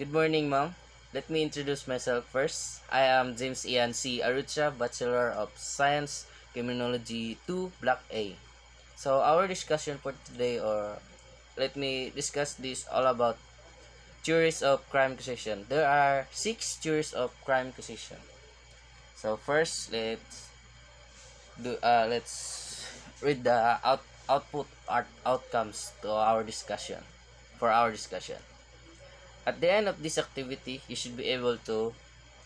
Good morning, ma'am. Let me introduce myself first. I am James Ian C. Arucha, Bachelor of Science, Criminology 2, Block A. So, our discussion for today, or let me discuss this all about theories of crime causation. There are 6 theories of crime causation. So, first, let's read the outcomes to our discussion. For our discussion. At the end of this activity, you should be able to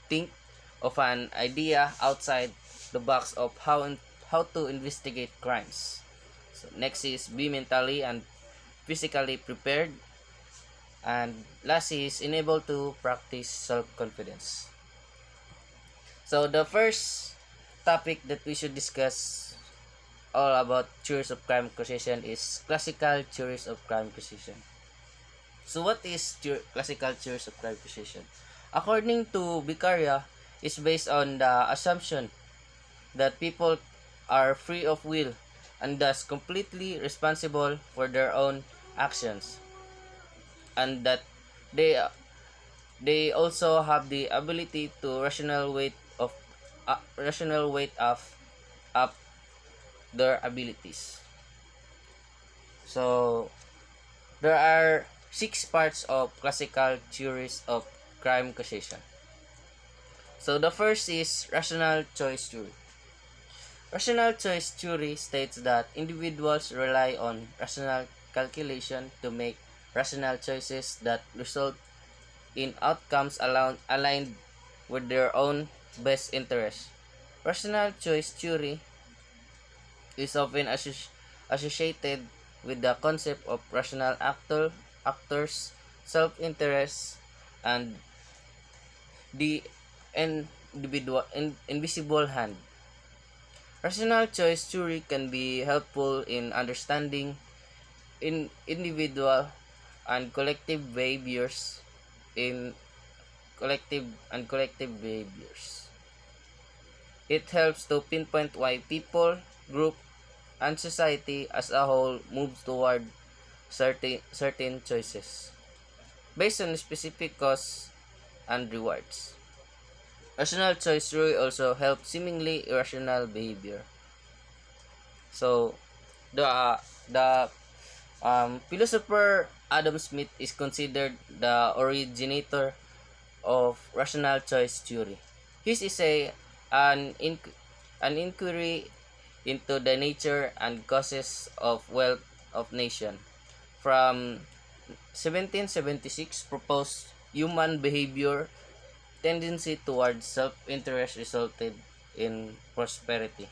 think of an idea outside the box of how to investigate crimes. So next is be mentally and physically prepared, and last is enable to practice self-confidence. So the first topic that we should discuss all about theories of crime causation is classical theories of crime causation. So what is classical theories of crime causation? According to Beccaria, is based on the assumption that people are free of will and thus completely responsible for their own actions, and that they they also have the ability to rational weight of up their abilities. So there are 6 parts of classical theories of crime causation. So the first is rational choice theory. Rational choice theory states that individuals rely on rational calculation to make rational choices that result in outcomes aligned with their own best interests. Rational choice theory is often associated with the concept of rational actors, self-interest, and the invisible hand. Rational choice theory can be helpful in understanding individual and collective behaviors in collective behaviors. It helps to pinpoint why people, group, and society as a whole moves toward certain choices based on specific cause and rewards. Rational choice theory also helps seemingly irrational behavior. So, the philosopher Adam Smith is considered the originator of rational choice theory. His is an inquiry into the nature and causes of wealth of nation. From 1776 proposed human behavior tendency towards self-interest resulted in prosperity.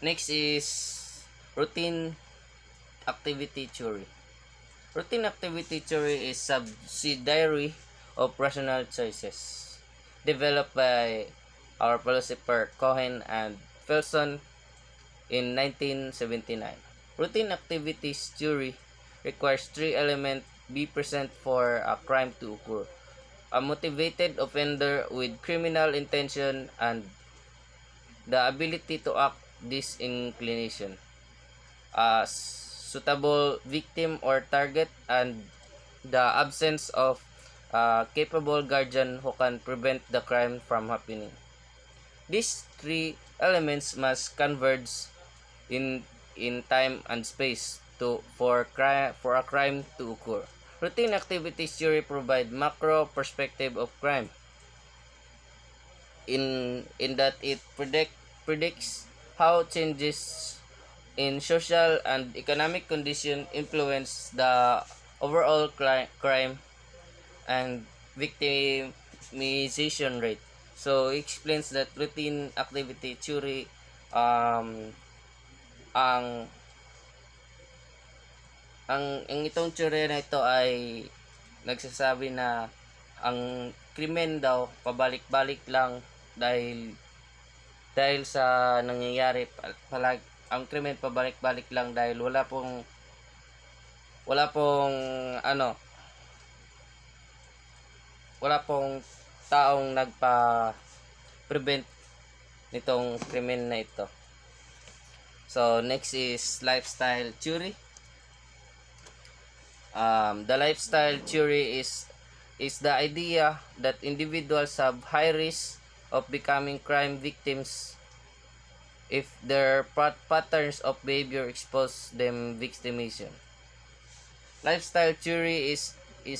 Next is routine activity theory. Routine activity theory is subsidiary of rational choices, developed by our philosopher Cohen and Felson in 1979. Routine activities theory requires 3 elements be present for a crime to occur: a motivated offender with criminal intention and the ability to act this inclination, a suitable victim or target, and the absence of a capable guardian who can prevent the crime from happening. These 3 elements must converge in time and space for a crime to occur. Routine activities theory provide macro perspective of crime in that it predicts how changes in social and economic condition influence the overall crime and victimization rate. So it explains that routine activity theory, um, ang ang itong theory na ito ay nagsasabi na ang krimen daw pabalik-balik lang dahil sa nangyayari ang krimen pabalik-balik lang dahil ano wala pong taong nagpa-prevent nitong krimen na ito. So next is lifestyle theory. The lifestyle theory is is the idea that individuals have high risk of becoming crime victims if their patterns of behavior expose them victimization. Lifestyle theory is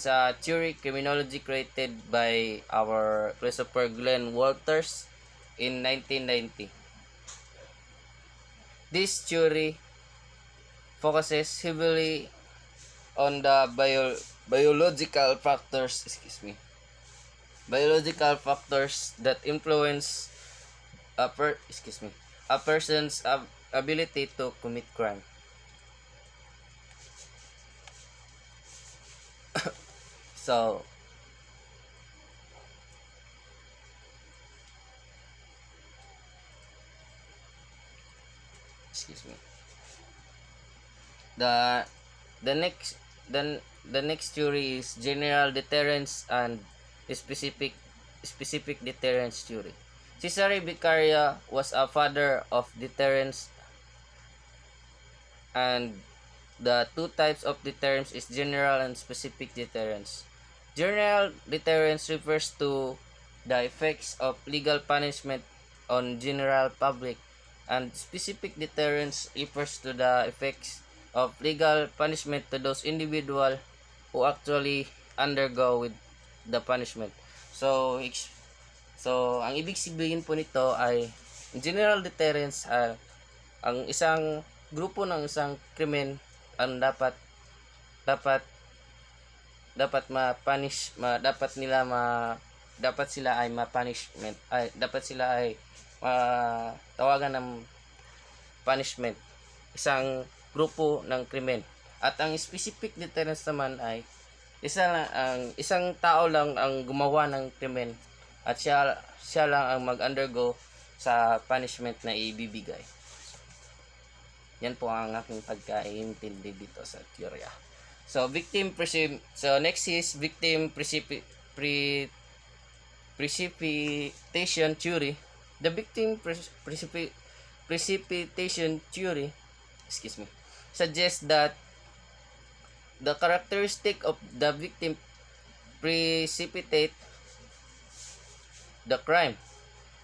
a theory criminology created by our philosopher Glenn Walters in 1990. This theory focuses heavily on the biological factors, biological factors that influence a person's ability to commit crime. So, excuse me. The the next the next theory is general deterrence and specific deterrence theory. Cesare Beccaria was a father of deterrence, and the two types of deterrence is general and specific deterrence. General deterrence refers to the effects of legal punishment on general public, and specific deterrence refers to the effects of legal punishment to those individuals who actually undergo with the punishment. So, ang ibig sabihin po nito ay general deterrence, ang isang grupo ng isang krimen ang dapat dapat ma-punish, dapat sila ay ma-punishment, dapat sila ay tawagan ng punishment, isang grupo ng krimen. At ang specific deterrence naman ay isang tao lang ang gumawa ng krimen at siya lang ang mag-undergo sa punishment na ibibigay. Yan po ang aking pagkaintindi dito sa teorya. So next is victim precipitation theory. The victim precipitation theory, suggests that the characteristic of the victim precipitate the crime.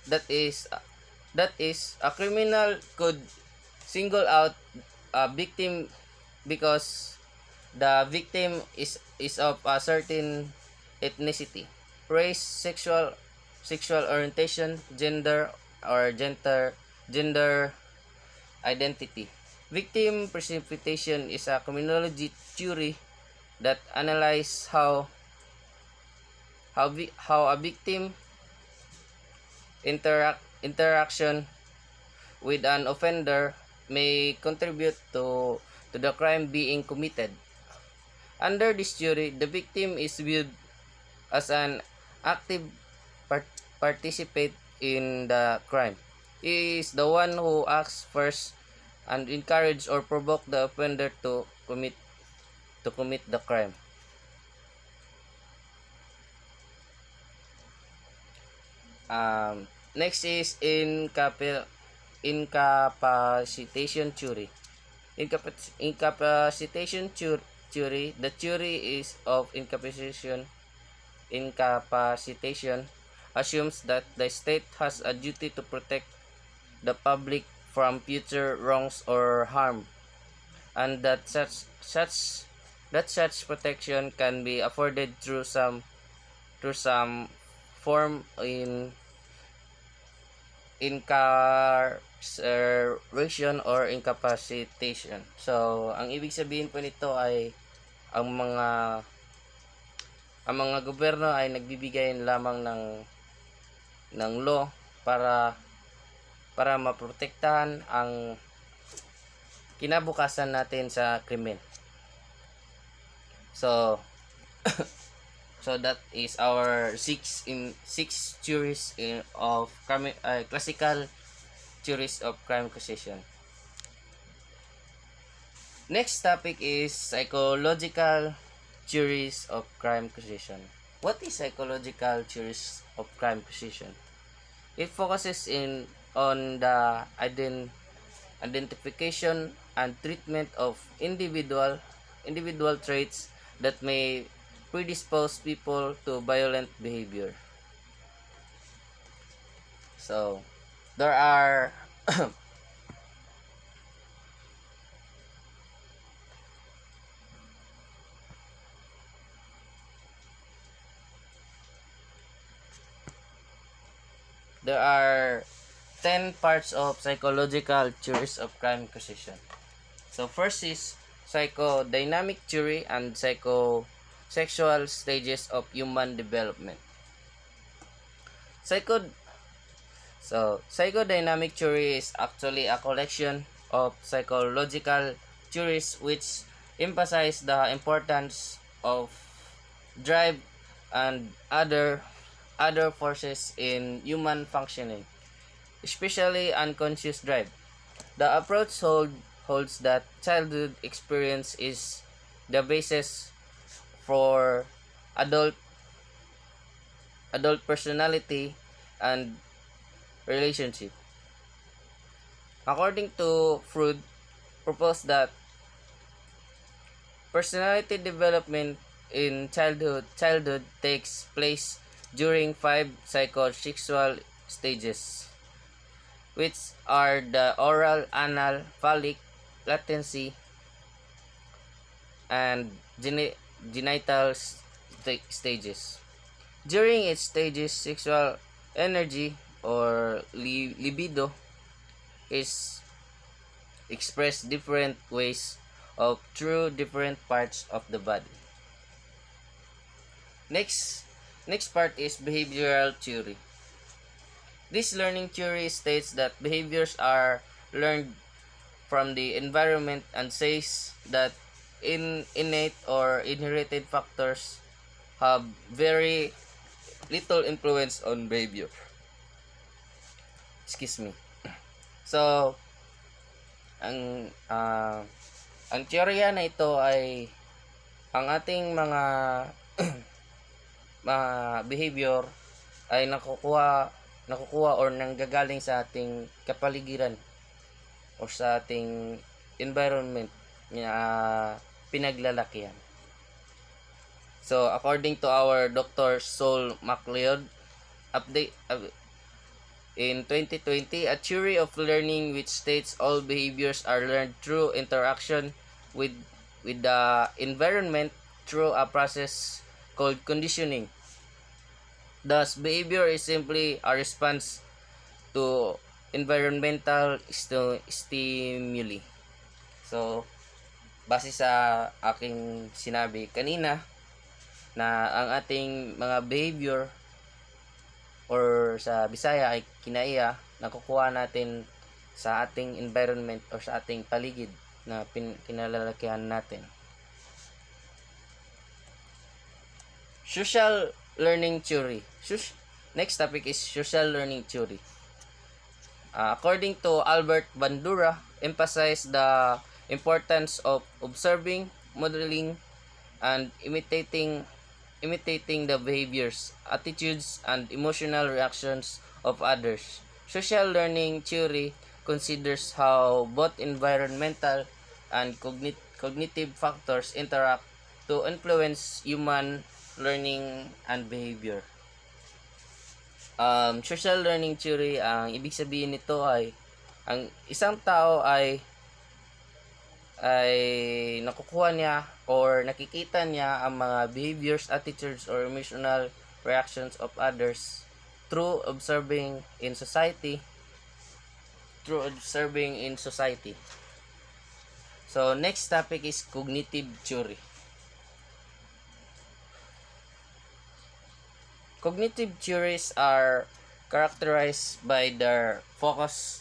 That is, a criminal could single out a victim because the victim is of a certain ethnicity, race, sexual orientation, gender identity. Victim precipitation is a criminology theory that analyzes how a victim interaction with an offender may contribute to the crime being committed. Under this theory, the victim is viewed as an active participant in the crime. He is the one who acts first and encourage or provoke the offender to commit the crime. Next is incapacitation theory. Incapacitation theory. The theory is of incapacitation assumes that the state has a duty to protect the public from future wrongs or harm, and that such protection can be afforded through some form in incarceration or incapacitation. So, ang ibig sabihin po nito ay ang mga gobyerno ay nagbibigay lamang ng law para maprotektahan ang kinabukasan natin sa krimen. So so that is our six theories of classical theories of crime causation. Next topic is psychological theories of crime causation. What is psychological theories of crime causation? It focuses on the identification and treatment of individual traits that may predispose people to violent behavior. So, there are there are 10 parts of psychological theories of crime acquisition. So first is psychodynamic theory and psychosexual stages of human development. Psycho Psychodynamic theory is actually a collection of psychological theories which emphasize the importance of drive and other forces in human functioning, especially unconscious drive. The approach holds that childhood experience is the basis for adult personality and relationship. According to Freud, proposed that personality development in childhood takes place during 5 psychosexual stages, which are the oral, anal, phallic, latency, and genital stages. During each stages, sexual energy or libido is expressed different ways through different parts of the body. Next part is behavioral theory. This learning theory states that behaviors are learned from the environment and says that innate or inherited factors have very little influence on behavior. Excuse me. So, ang teorya na ito ay ang ating mga mga behavior ay nakukuha or nanggagaling sa ating kapaligiran o sa ating environment na pinaglalakihan. So, according to our Dr. Saul MacLeod, in 2020, a theory of learning which states all behaviors are learned through interaction with the environment through a process called conditioning. Thus, behavior is simply a response to environmental stimuli. So, base sa aking sinabi kanina na ang ating mga behavior or sa Bisaya ay kinaiya, nakukuha natin sa ating environment or sa ating paligid na kinalalakihan natin. Social learning theory. Next topic is social learning theory. According to Albert Bandura, emphasize the importance of observing, modeling, and imitating the behaviors, attitudes, and emotional reactions of others. Social learning theory considers how both environmental and cognitive factors interact to influence human learning and behavior. Social learning theory, ang ibig sabihin nito ay ang isang tao ay nakukuha niya or nakikita niya ang mga behaviors, attitudes, or emotional reactions of others through observing in society. So, next topic is cognitive theory. Cognitive theories are characterized by their focus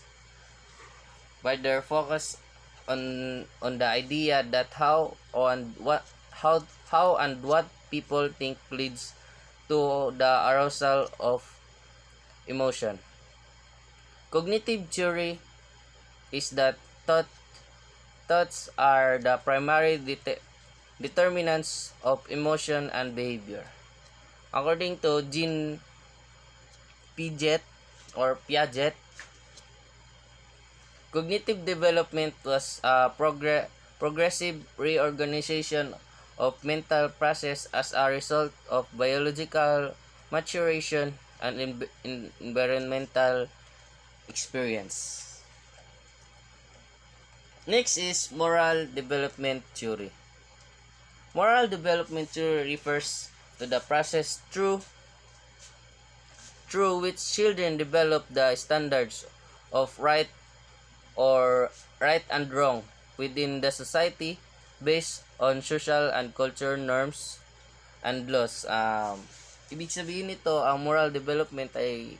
on the idea that how and what people think leads to the arousal of emotion. Cognitive theory is that thoughts are the primary determinants of emotion and behavior. According to Jean Piaget, cognitive development was a progressive reorganization of mental process as a result of biological maturation and environmental experience. Next is moral development theory. Moral development theory refers to the process through which children develop the standards of right and wrong within the society based on social and cultural norms and laws. Ibig sabihin nito, ang moral development ay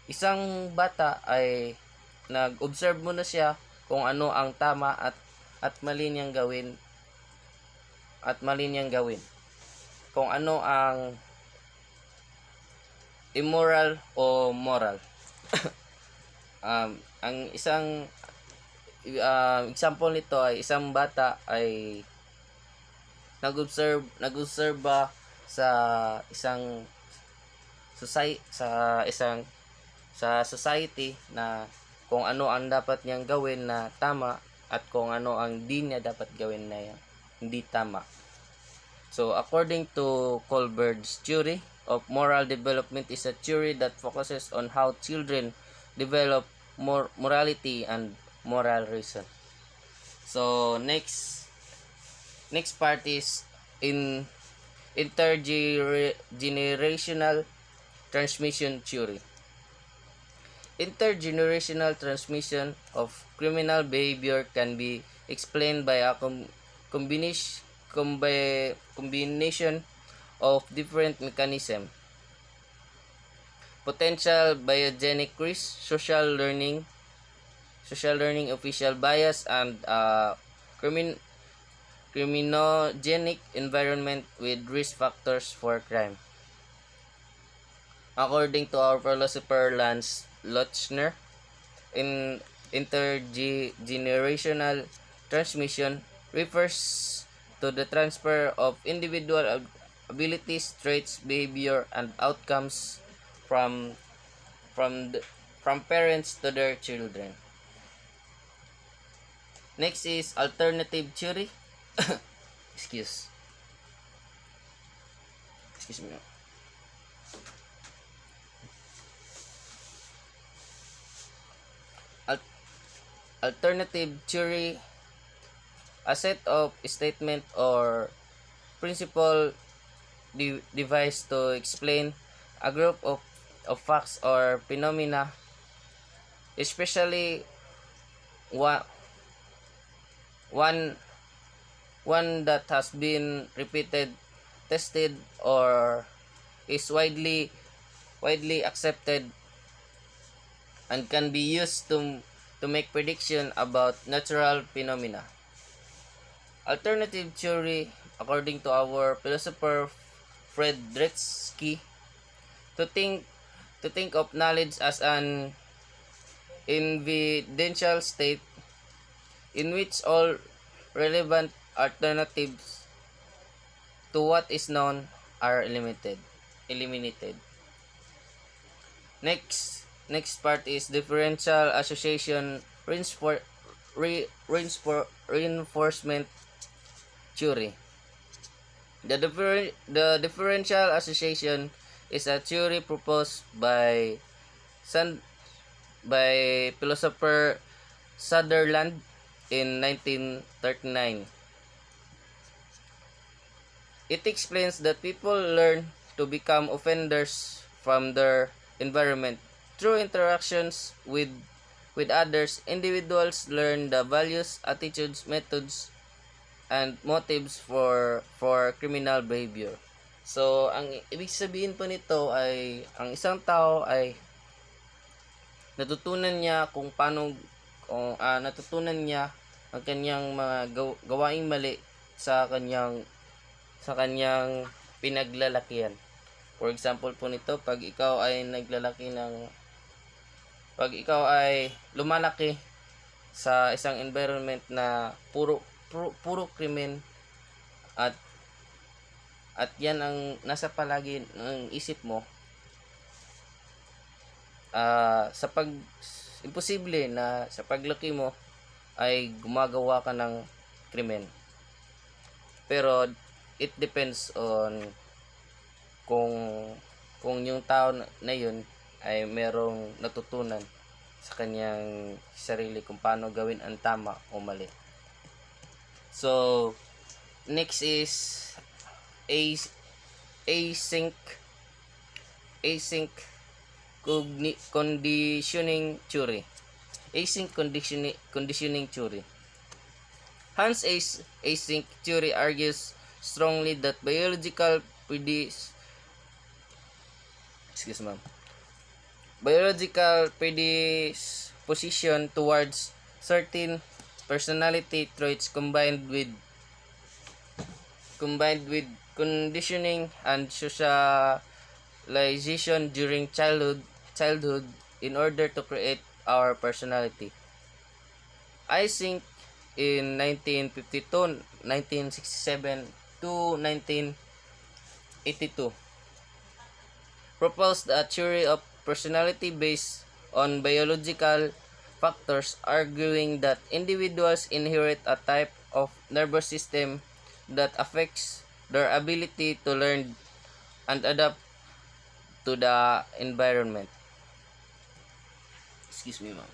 isang bata ay nag-observe muna siya kung ano ang tama at mali niyang gawin kung ano ang immoral o moral. Ang isang example nito ay isang bata ay nag-observe ba sa isang society na kung ano ang dapat niyang gawin na tama at kung ano ang di niya dapat gawin na hindi tama. So according to Colbert's theory of moral development is a theory that focuses on how children develop morality and moral reason. So next part is in intergenerational transmission theory. Intergenerational transmission of criminal behavior can be explained by a combination of different mechanisms: potential biogenic risk, social learning, official bias, and criminogenic environment with risk factors for crime. According to our philosopher Lance Lochner, in intergenerational transmission refers to the transfer of individual abilities, traits, behavior, and outcomes from parents to their children. Next is alternative theory. Excuse me. Alternative theory, a set of statement or principle devised to explain a group of facts or phenomena, especially one that has been repeated, tested, or is widely accepted and can be used to make prediction about natural phenomena. Alternative theory, according to our philosopher Friedrichsky, to think of knowledge as an evidential state in which all relevant alternatives to what is known are eliminated. Next part is differential association reinforcement theory. The differential association is a theory proposed by philosopher Sutherland in 1939. It explains that people learn to become offenders from their environment through interactions with others. Individuals learn the values, attitudes, methods, and motives for criminal behavior. So, ang ibig sabihin po nito ay ang isang tao ay natutunan niya ang kanyang mga gawaing mali sa kanyang pinaglalakihan. For example po nito, pag ikaw ay lumalaki sa isang environment na puro krimen at yan ang nasa palagi ng isip mo, imposible na sa paglaki mo ay gumagawa ka ng krimen. Pero it depends on kung yung tao na yun ay merong natutunan sa kanyang sarili kung paano gawin ang tama o mali. So, next is async async conditioning theory. Async conditioning theory. Hans async theory argues strongly that biological predisposition towards certain personality traits combined with conditioning and socialization during childhood in order to create our personality. I think in 1952, 1967 to 1982 proposed a theory of personality based on biological factors, arguing that individuals inherit a type of nervous system that affects their ability to learn and adapt to the environment. Excuse me, ma'am.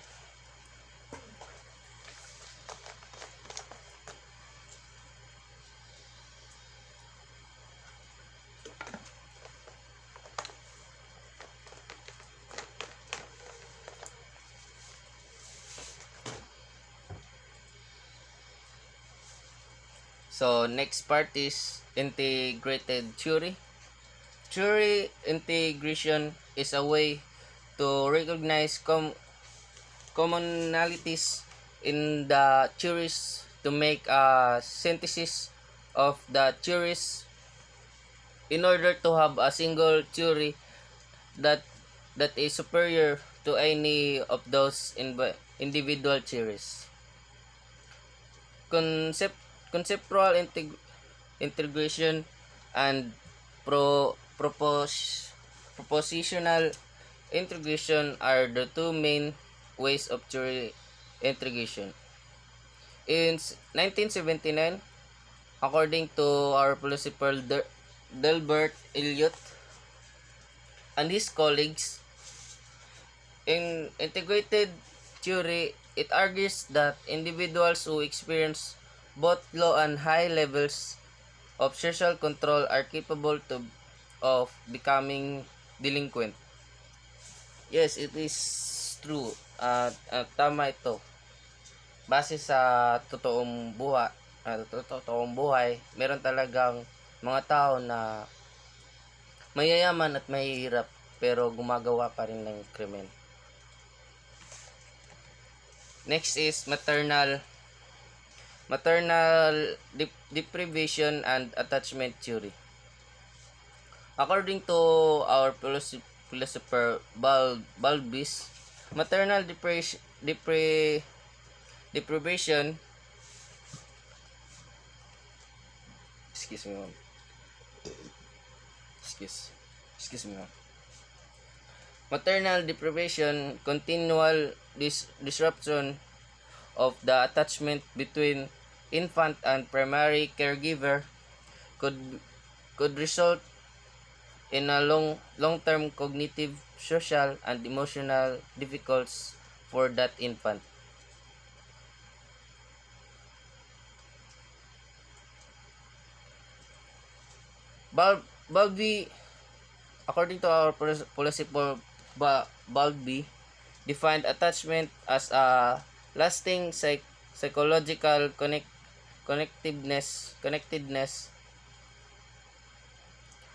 So, next part is integrated theory. Theory integration is a way to recognize commonalities in the theories to make a synthesis of the theories in order to have a single theory that is superior to any of those individual theories. Conceptual integration and propositional integration are the two main ways of theory integration. In 1979, according to our philosopher Delbert Elliott and his colleagues, in integrated theory, it argues that individuals who experience both low and high levels of social control are capable of becoming delinquent. Yes, it is true. Tama ito. Base sa totoong buhay, meron talagang mga tao na mayayaman at mahihirap pero gumagawa pa rin ng krimen. Next is maternal deprivation and attachment theory. According to our philosopher Balbis, maternal deprivation excuse me, ma'am. Excuse me, ma'am. Maternal deprivation, continual disruption of the attachment between infant and primary caregiver could result in a long-term cognitive, social, and emotional difficulties for that infant. Balby, according to our philosopher Balby, defined attachment as a lasting psychological connectedness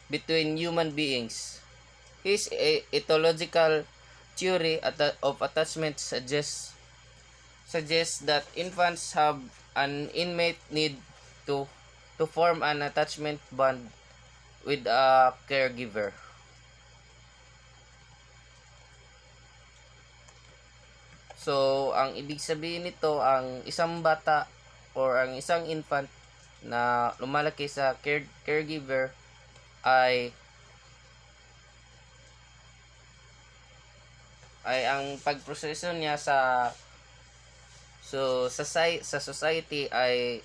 between human beings. His ethological theory of attachment suggests that infants have an innate need to form an attachment bond with a caregiver. So, ang ibig sabihin nito, ang isang bata or ang isang infant na lumalaki sa caregiver ay ang pagproseso niya sa society ay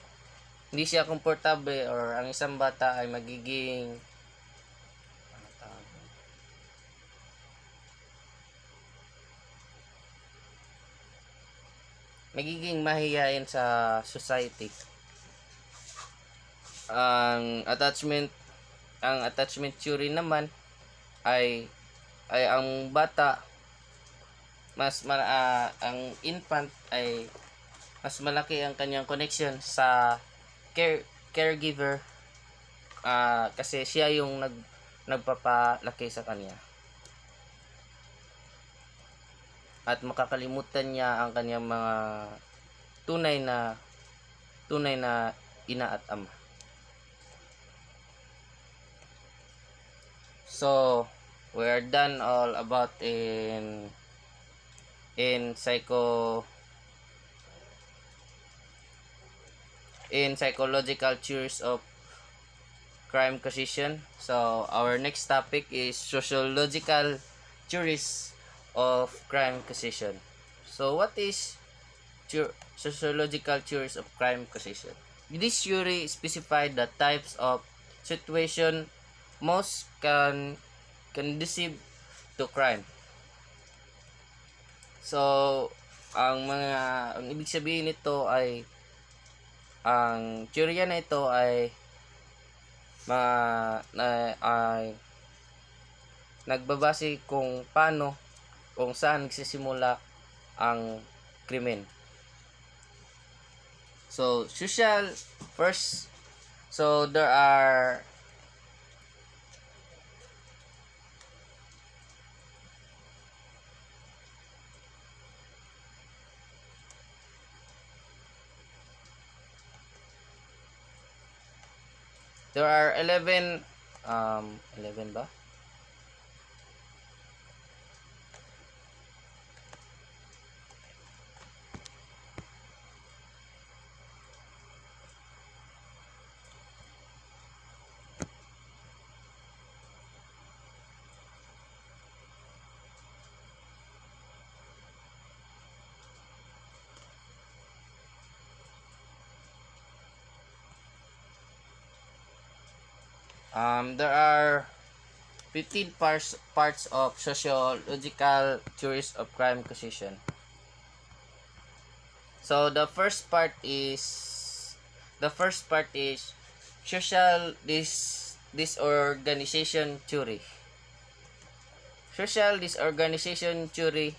hindi siya komportable or ang isang bata ay magiging mahihain sa society. Ang attachment theory naman ay ang bata ang infant ay mas malaki ang kanyang connection sa caregiver kasi siya yung nagpapalaki sa kanya. At makakalimutan niya ang kanyang mga tunay na ina at ama. So, we are done all about in psychological theories of crime causation. So, our next topic is sociological theories of crime causation. So, what is sociological theories of crime causation? This theory specifies the types of situation most conducive to crime. So, ang ibig sabihin nito ay ang teorya na ito ay nagbabase kung saan nagsisimula ang krimen. So, social first. So, there are There are 11 ba? There are 15 parts of sociological theories of crime causation. So the first part is social disorganization theory. Social disorganization theory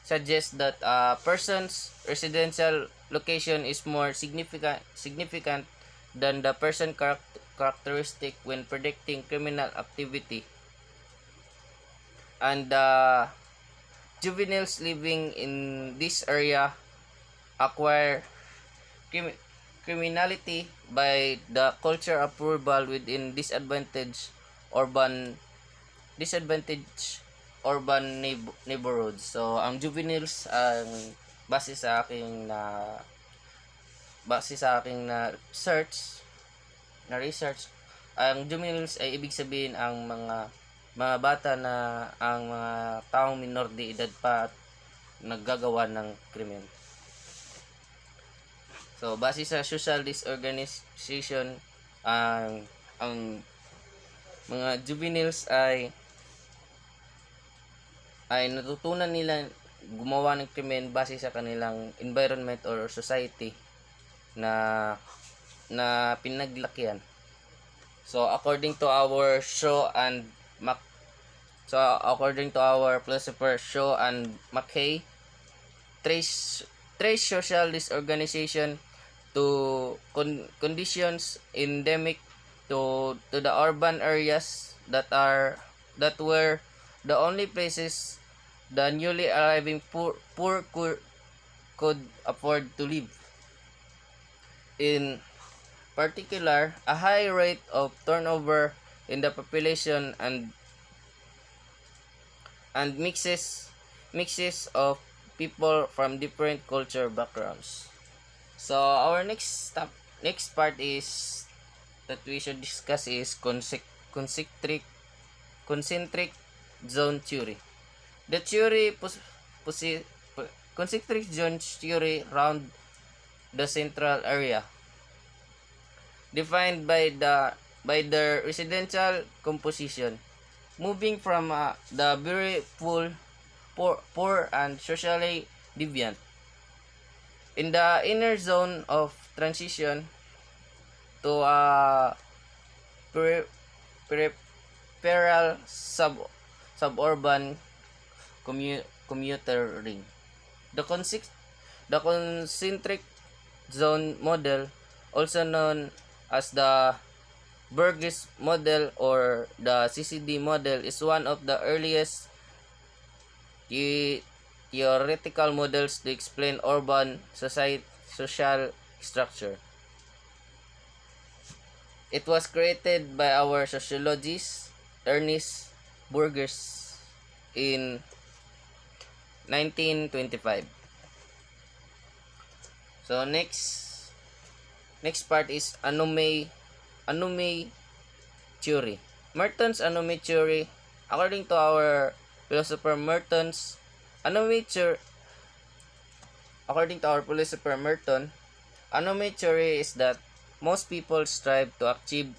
suggests that a person's residential location is more significant than the person characteristic when predicting criminal activity, and juveniles living in this area acquire criminality by the culture approval within disadvantaged urban neighborhoods. So ang juveniles ang base sa aking research, ang juveniles ay ibig sabihin ang mga bata na ang mga taong minor de edad pa at naggagawa ng krimen. So base sa social disorganization, ang mga juveniles ay natutunan nila gumawa ng krimen base sa kanilang environment or society na pinaglakihan. So according to our philosopher Shaw and McKay, trace social disorganization to conditions endemic to the urban areas that were the only places the newly arriving poor could afford to live. In particular, a high rate of turnover in the population and mixes of people from different culture backgrounds. So our next part is that we should discuss is concentric zone theory. The concentric zone theory round the central area defined by their residential composition, moving from the very poor and socially deviant. In the inner zone of transition to a peripheral suburban commuter ring. The the concentric zone model, also known as the Burgess model or the CCD model, is one of the earliest theoretical models to explain urban social structure. It was created by our sociologist Ernest Burgess in 1925. So next part is anomaly theory. Merton's anomaly theory, according to our philosopher Merton's anomaly theory, according to our philosopher Merton, anomaly theory is that most people strive to achieve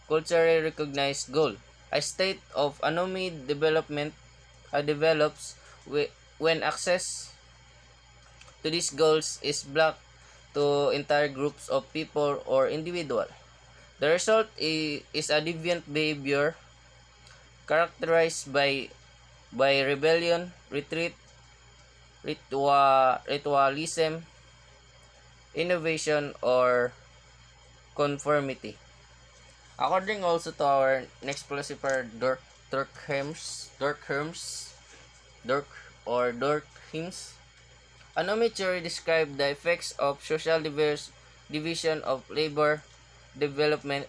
culturally recognized goal. A state of anomaly develops when access to these goals is blocked to entire groups of people or individual. The result is a deviant behavior characterized by rebellion, retreat, ritualism, innovation, or conformity. According also to our next philosopher Durkheim's anomaly theory described the effects of social division of labor developing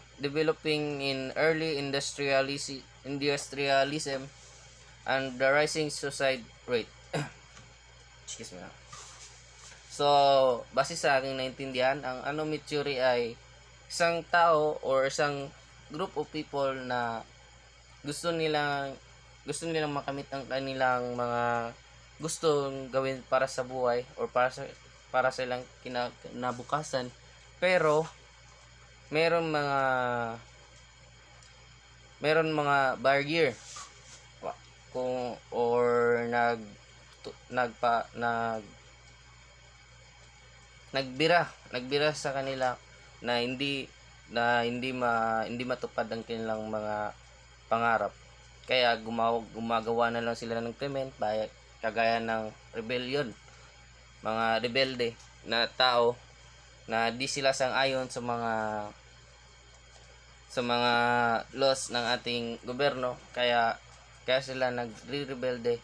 in early industrialism and the rising suicide rate. Excuse me. So, base sa aking naintindihan, ang anomaly theory ay isang tao or isang group of people na gusto nilang makamit ang kanilang mga gustong gawin para sa buhay or para sa ilang kinabukasan, pero meron mga barrier kung or nagbira sa kanila na hindi matupad ang kanilang mga pangarap. Kaya gumagawa na lang sila ng krimen, kagaya ng rebellion, mga rebelde na tao na di sila sang-ayon sa mga laws ng ating gobyerno, kaya sila nagre-rebelde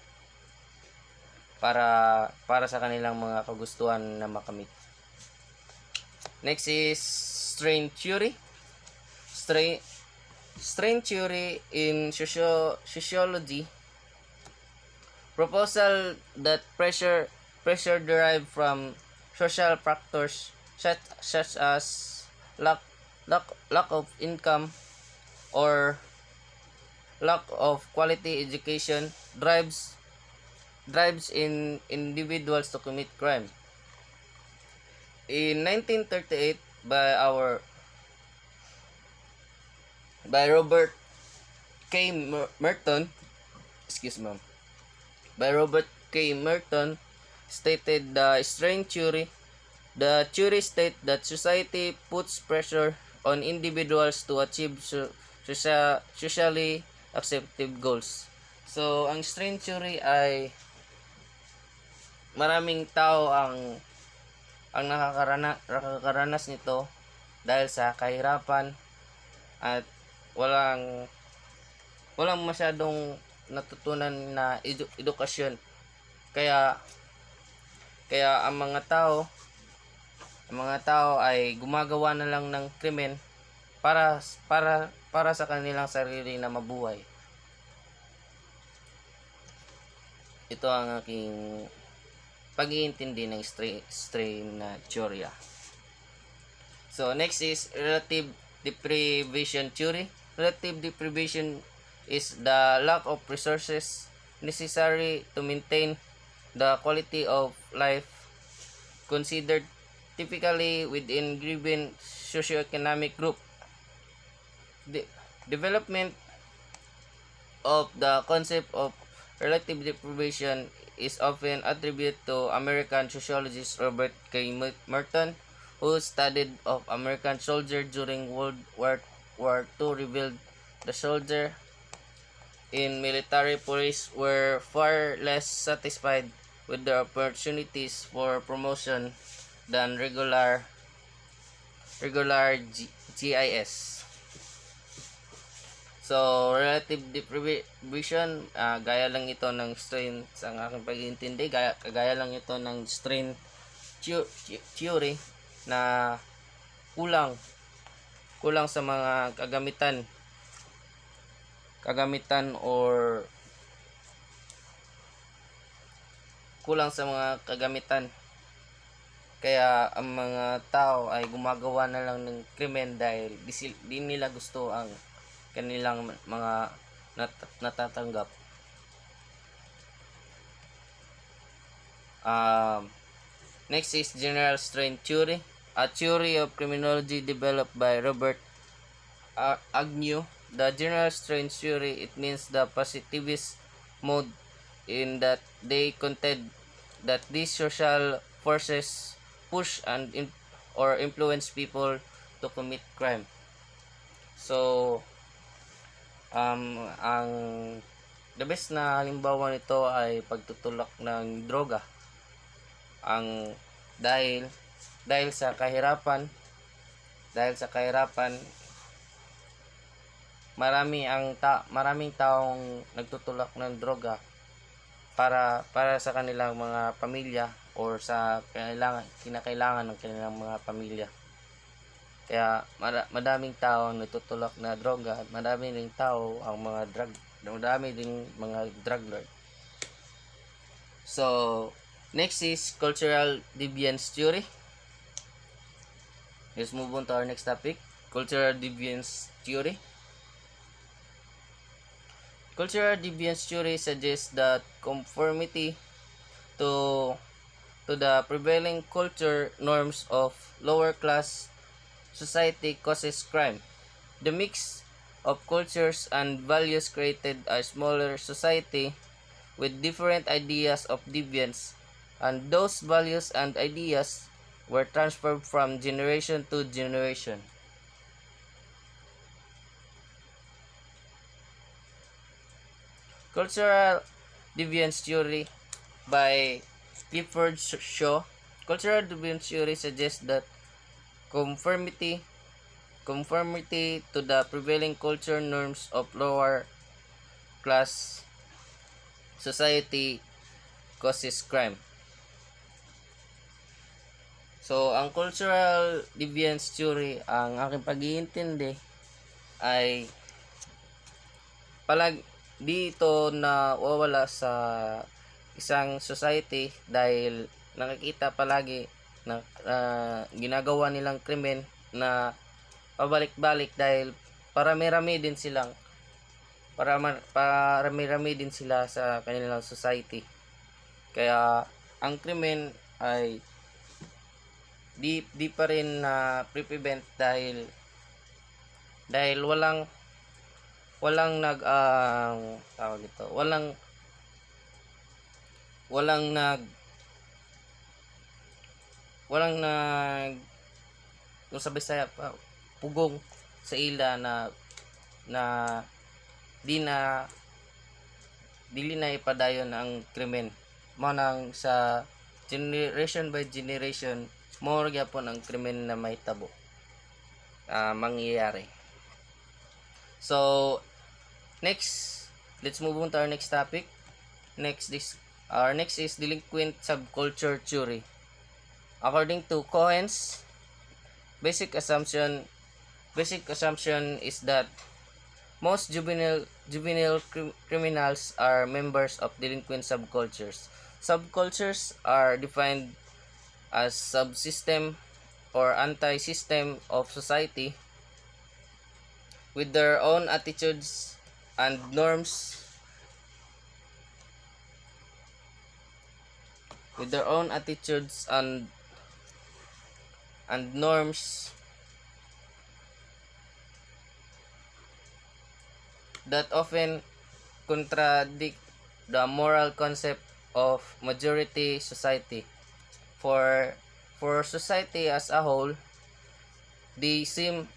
para sa kanilang mga kagustuhan na makamit. Next is strain theory. Strain theory in sociology proposal that pressure derived from social factors such as lack of income or lack of quality education drives in individuals to commit crime. In 1938 by Robert K. Merton, stated the strain theory. The theory states that society puts pressure on individuals to achieve socially acceptable goals. So, ang strain theory ay maraming tao ang nakakaranas nito dahil sa kahirapan at walang masyadong natutunan na edukasyon. Kaya ang mga tao ay gumagawa na lang ng krimen para sa kanilang sarili na mabuhay. Ito ang aking pag-iintindi ng strain na teorya. So, next is relative deprivation theory. Relative deprivation is the lack of resources necessary to maintain the quality of life considered typically within given socioeconomic group. de- development of the concept of relative deprivation is often attributed to American sociologist Robert K. Merton, who studied of American soldiers during World War II, revealed the soldier in military police were far less satisfied with the opportunities for promotion than regular GIS. So, relative deprivation, gaya lang ito ng strain sa aking pag-iintindi, gaya lang ito ng strain theory na kulang kulang sa mga kagamitan or kulang sa mga kagamitan, kaya ang mga tao ay gumagawa na lang ng krimen dahil di nila gusto ang kanilang mga natatanggap. Next is general strain theory, a theory of criminology developed by Robert Agnew. The general strain theory, it means the positivist mode in that they contend that these social forces push or influence people to commit crime. So, ang the best na halimbawa nito ay pagtutulak ng droga. Dahil sa kahirapan, maraming taong nagtutulak ng droga para sa kanilang mga pamilya or sa kinakailangan ng kanilang mga pamilya. Kaya madaming tao nagtutulak na droga at madami ding mga drug lord. So, next is cultural deviance theory. Let's move on to our next topic, cultural deviance theory. Cultural deviance theory suggests that conformity to the prevailing culture norms of lower class society causes crime. The mix of cultures and values created a smaller society with different ideas of deviance, and those values and ideas were transferred from generation to generation. Cultural deviance theory by Clifford Shaw. Cultural deviance theory suggests that conformity to the prevailing culture norms of lower class society causes crime. So, ang cultural deviance theory, ang aking pag-iintindi ay dito na wawala sa isang society dahil nakikita palagi na ginagawa nilang krimen na pabalik-balik dahil parami-rami din sila sa kanilang society. Kaya ang krimen ay di pa rin na prevent dahil walang tawag ito, kung sa Bisaya pugong sa ila na dili na ipadayon ang krimen mo nang sa generation by generation mo gyapon ang krimen na may tabo mangyayari. So, next, let's move on to our next topic. Next is delinquent subculture theory. According to Cohen's, basic assumption is that most juvenile criminals are members of delinquent subcultures. Subcultures are defined as subsystem or anti-system of society with their own attitudes and norms that often contradict the moral concept of majority society. For for society as a whole, they seem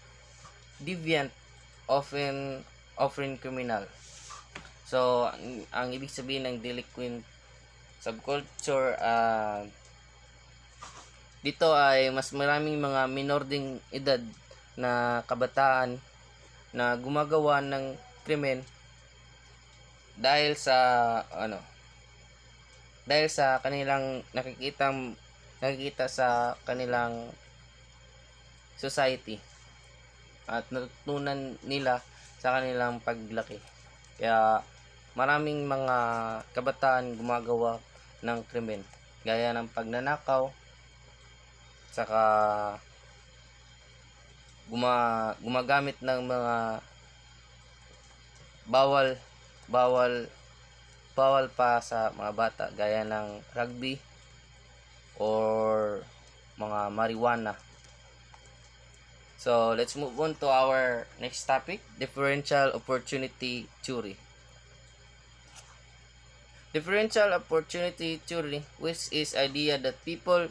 deviant, often offering criminal. So, ang ibig sabihin ng delinquent subculture, dito ay mas maraming mga minor ding edad na kabataan na gumagawa ng krimen dahil sa ano dahil sa kanilang nakikita sa kanilang society at natutunan nila sa kanilang paglaki. Kaya maraming mga kabataan gumagawa ng krimen gaya ng pagnanakaw, saka gumagamit ng mga bawal bawal bawal pa sa mga bata gaya ng rugby or mga marijuana. So, let's move on to our next topic, differential opportunity theory. Differential opportunity theory, which is idea that people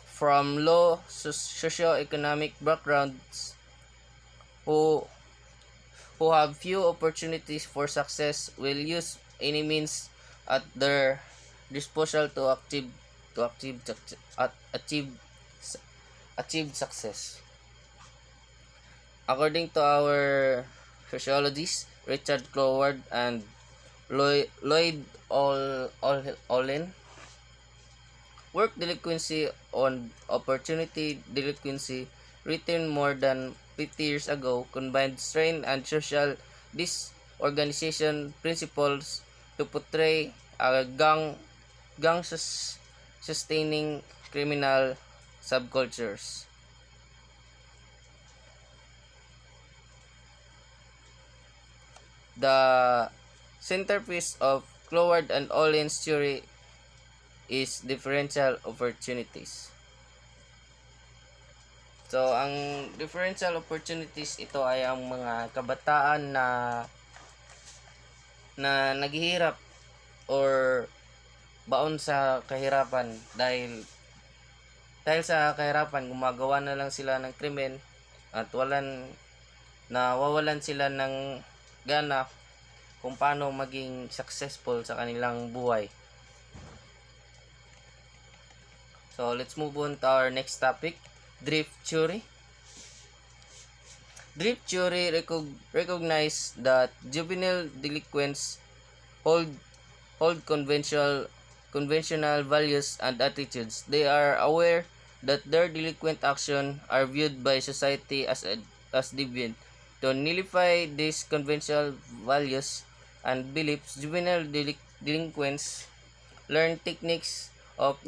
from low socio-economic backgrounds who have few opportunities for success will use any means at their disposal to achieve success. According to our sociologists Richard Cloward and Lloyd Olin, work delinquency on opportunity delinquency, written more than 50 years ago, combined strain and social disorganization principles to portray a gang sustaining criminal subcultures. The centerpiece of Cloward and Olin's theory is differential opportunities. So, ang differential opportunities, ito ay ang mga kabataan na naghihirap or baon sa kahirapan dahil sa kahirapan gumagawa na lang sila ng krimen at nawawalan sila ng gana kung paano maging successful sa kanilang buhay. So, let's move on to our next topic, drift theory. Drift theory recognize that juvenile delinquents hold conventional values and attitudes. They are aware that their delinquent actions are viewed by society as deviant. To nullify these conventional values and beliefs, juvenile delinquents learn techniques of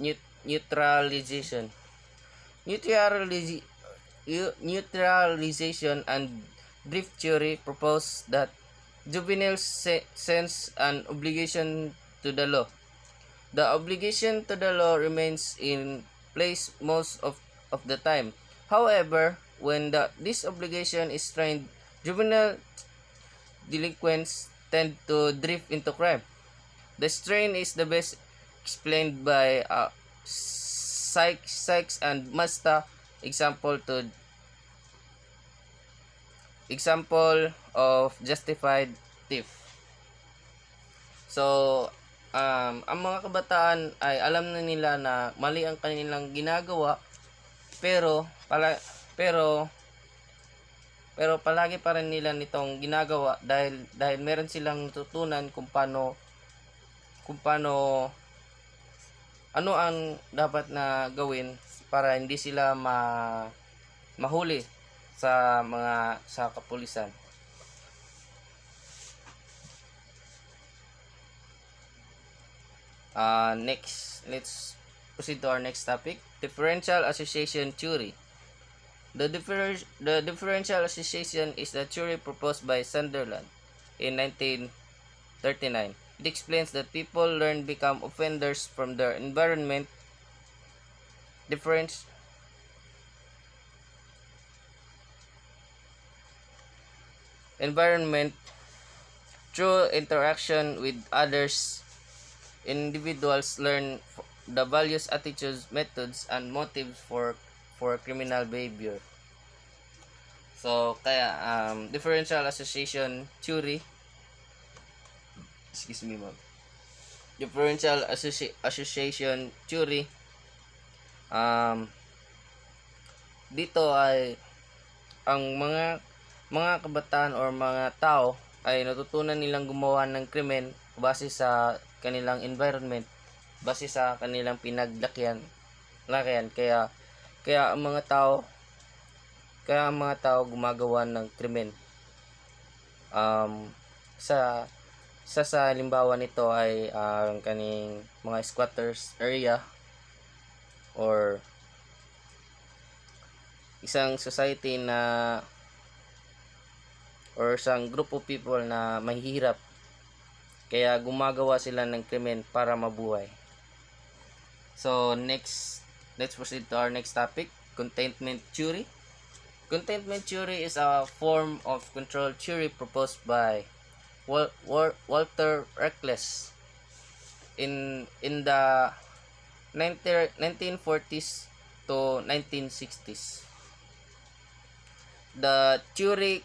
neutralization. Neutralization and drift theory propose that juveniles sense an obligation to the law. The obligation to the law remains in place most of the time. However, when this obligation is strained, juvenile delinquents tend to drift into crime. The strain is the best explained by Sykes and Mazda example of justified theft. So, ang mga kabataan ay alam na nila na mali ang kanilang ginagawa, pero palagi pa rin nila nitong ginagawa dahil meron silang natutunan kung paano ano ang dapat na gawin para hindi sila mahuli sa kapulisan. Next, let's proceed to our next topic, differential association theory. The differential association is a theory proposed by Sunderland in 1939. It explains that people become offenders from their environment. environment. Through interaction with others, individuals learn the values, attitudes, methods, and motives for criminal behavior. So kaya differential association theory, excuse me ma'am, differential association theory, dito ay ang mga kabataan or mga tao ay natutunan nilang gumawa ng krimen base sa kanilang environment, base sa kanilang pinaglakihan. Kaya ang mga tao gumagawa ng krimen. Sa halimbawa nito ay ang kaning mga squatters area or isang society na or isang group of people na mahihirap, kaya gumagawa sila ng krimen para mabuhay. So let's proceed to our next topic, containment theory. Containment theory is a form of control theory proposed by Walter Reckless in the 1940s to 1960s. The theory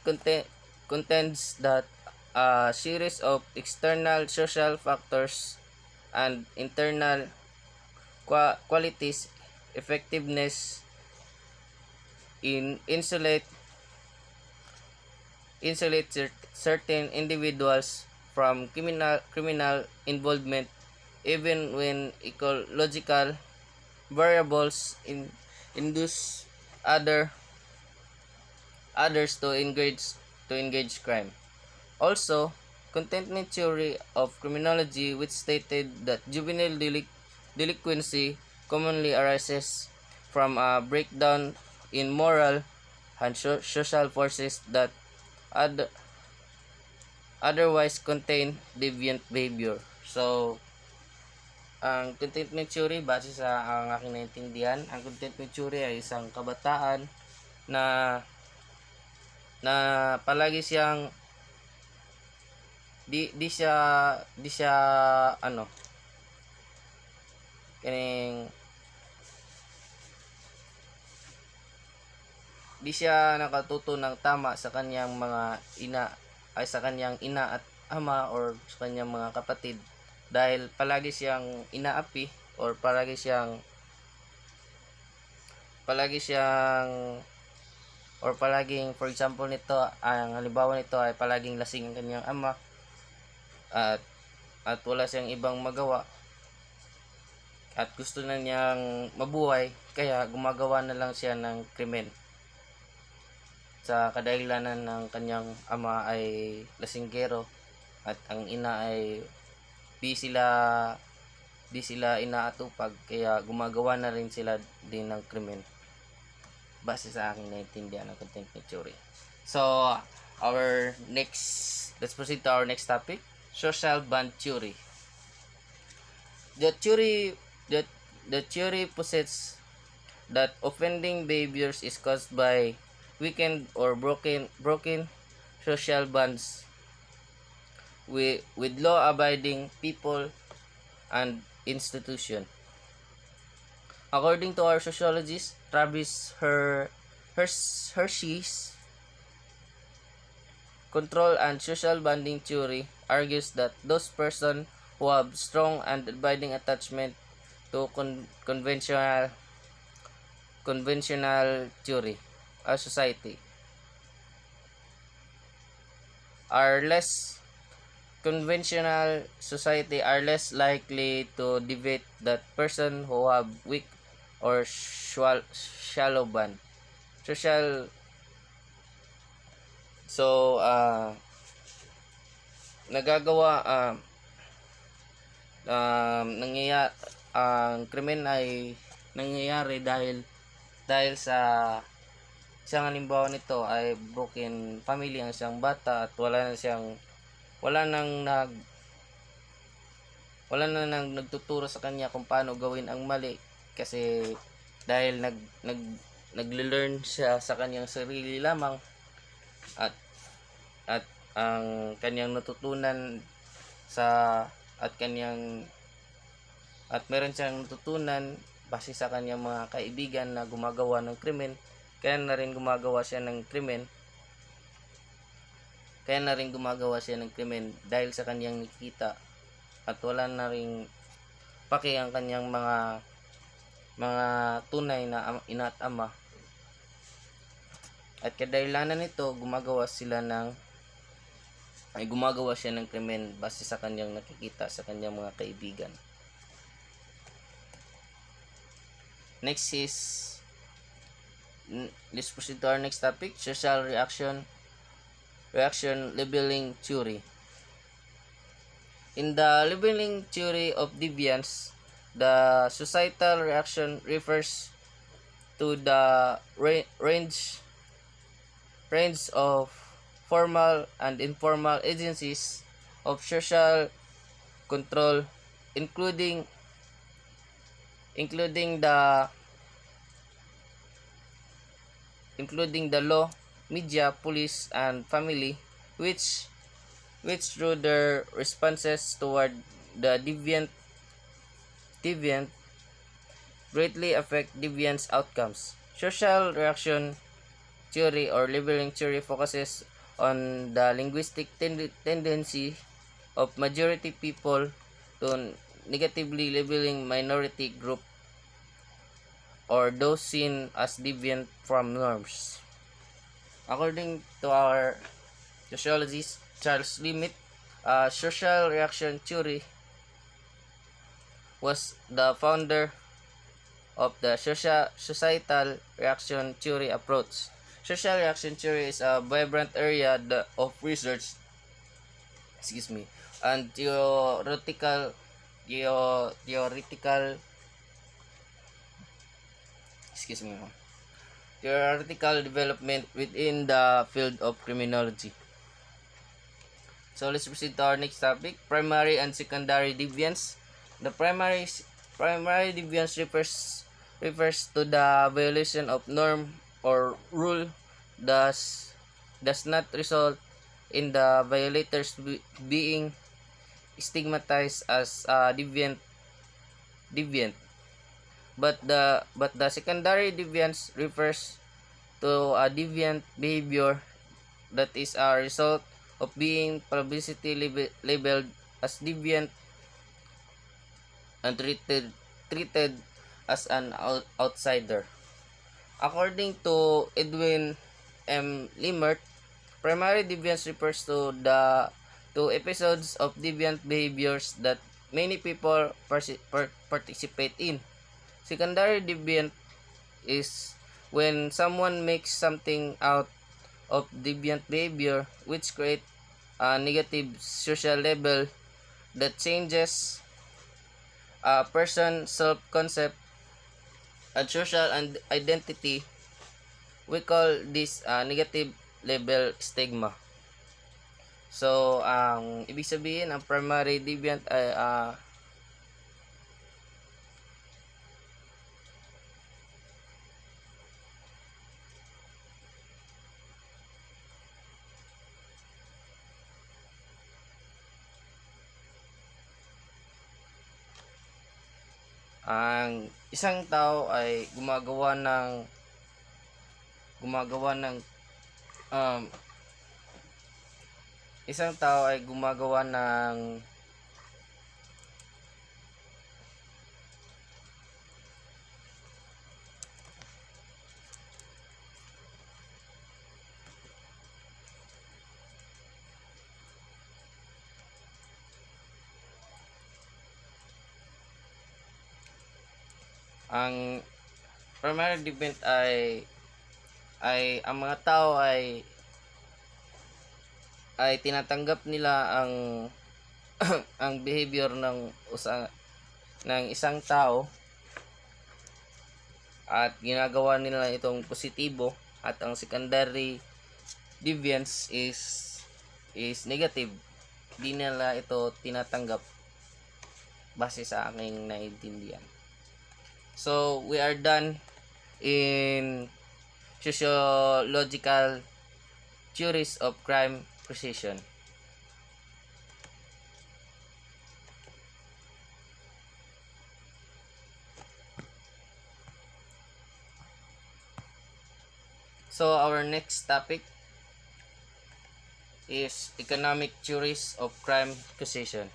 contends that a series of external social factors and internal qualities, effectiveness in insulate certain individuals from criminal involvement, even when ecological variables induce others to engage crime. Also, contentment theory of criminology, which stated that juvenile delinquency commonly arises from a breakdown in moral and social forces that otherwise contain deviant behavior. So, ang contentment theory, base sa ang aking naintindihan, ang contentment theory ay isang kabataan na palagi siyang di siya ano kaning di siya nakatuto ng tama sa kanyang mga sa kanyang ina at ama or sa kanyang mga kapatid, dahil palagi siyang inaapi or palaging for example nito, ang halimbawa nito ay palaging lasing ang kanyang ama at wala siyang ibang magawa at gusto na niyang mabuhay, kaya gumagawa na lang siya ng krimen sa kadahilanan ng kanyang ama ay lasinggero at ang ina ay di sila inaatupag, kaya gumagawa na rin sila din ng krimen base sa aking naintindihan ng contentment theory. So let's proceed to our next topic, social bond theory. The theory posits that offending behaviors is caused by weakened or broken social bonds with law-abiding people and institution. According to our sociologist Travis Hershey's control and social bonding theory argues that those persons who have strong and abiding attachment to conventional theory or society are less likely to deviate that person who have weak or shallow bond social. So ang krimen ay nangyayari dahil sa isang halimbawa nito ay broken family ang isang bata at wala nang nagtuturo sa kanya kung paano gawin ang mali, kasi dahil nagle-learn siya sa kanyang sarili lamang at ang kanyang natutunan sa at meron siyang natutunan base sa kanyang mga kaibigan na gumagawa ng krimen, kaya na rin gumagawa siya ng krimen dahil sa kanyang nakikita, at wala na ring paki ang kanyang mga tunay na ina at ama, at kadahilanan nito gumagawa siya ng krimen base sa kanyang nakikita sa kanyang mga kaibigan. Next is, let's proceed to our next topic, social reaction labeling theory. In the labeling theory of deviance, the societal reaction refers to the range of formal and informal agencies of social control, including the law, media, police, and family, which through their responses toward the deviant greatly affect deviance outcomes. Social reaction theory or labeling theory focuses on the linguistic tendency of majority people to negatively labeling minority group or those seen as deviant from norms. According to our sociologist Charles Limit, social reaction theory was the founder of the societal reaction theory approach. Social reaction theory is a vibrant area of research and theoretical development within the field of criminology. So let's proceed to our next topic, primary and secondary deviance. The primary deviance refers to the violation of norm or rule does not result in the violators being stigmatized as deviant, but the secondary deviance refers to a deviant behavior that is a result of being publicity labeled as deviant and treated as an outsider. According to Edwin M. Limert, primary deviance refers to episodes of deviant behaviors that many people participate in. Secondary deviant is when someone makes something out of deviant behavior which create a negative social label that changes a person's self-concept and social identity. We call this negative label stigma. So, ang ibig sabihin, ang primary deviant ay ang isang tao ay gumagawa ng ang primary deviant ay ang mga tao ay tinatanggap nila ang ang behavior ng isang tao at ginagawa nila itong positibo, at ang secondary deviance is negative. Di nila ito tinatanggap base sa aking naiintindihan. So, we are done in sociological theories of crime causation. So our next topic is economic theories of crime causation.